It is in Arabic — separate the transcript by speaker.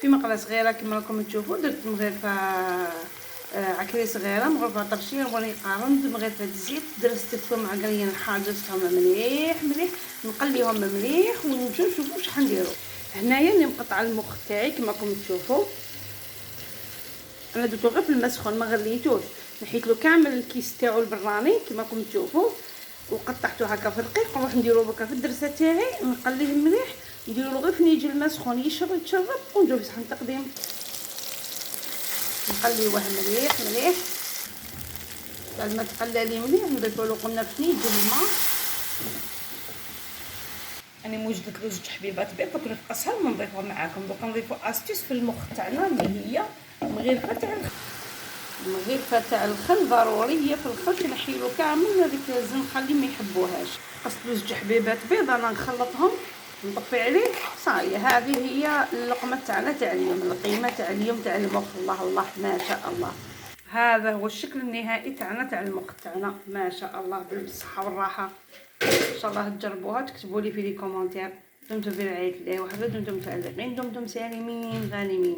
Speaker 1: في مقله صغيره كما راكم تشوفوا درت مغرفه عكري صغيره، مغرفه طرشيه وراني قارنت مغرفه الزيت، درستهم عقليا حاجزتهم مليح مليح، نقليهم مليح ونشوفوا واش حنديرو. هنايا راني مقطعه المخ تاعي كما راكم تشوفوا، انا درتو غير في الماء سخون ما غليتوش، نحيتلو كامل الكيس تاعو البراني كما راكم تشوفوا، وقطعته هكا في رقيق، نروح نديرو بركا في الدرسه تاعي نقليه مليح، نديرو غير في نيجي الماء سخون يتشرب ونجيو في صحن تقديم. نقليوه مليح مليح، بعد ما تقلى لي مليح نضيفولو قلنا في نيجي الماء. انا وجدت له زوج حبيبات بيض قلت نفقسهم ونضيفهم معاكم. دوكا نضيفو استيس في المخ تاعنا اللي هي مغرفه تاع الخل. المغرفه تاع الخل ضروريه في الخل، تنحيلو كامل هذيك الزنخه اللي ما يحبوهاش. قصت زوج حبيبات بيض انا نخلطهم نطفي عليه صايه. هذه هي اللقمه تاعنا تاع اليوم، القيمه تاع اليوم تاع المخ. الله الله ما شاء الله، هذا هو الشكل النهائي تاعنا تاع المخ تاعنا ما شاء الله بالصحه والراحه. ان شاء الله تجربوها، تكتبوا لي في لي كومونتير. دمتم في رعايه الله وحفظه، دمتم متعلقين، دمتم سالمين غانمين.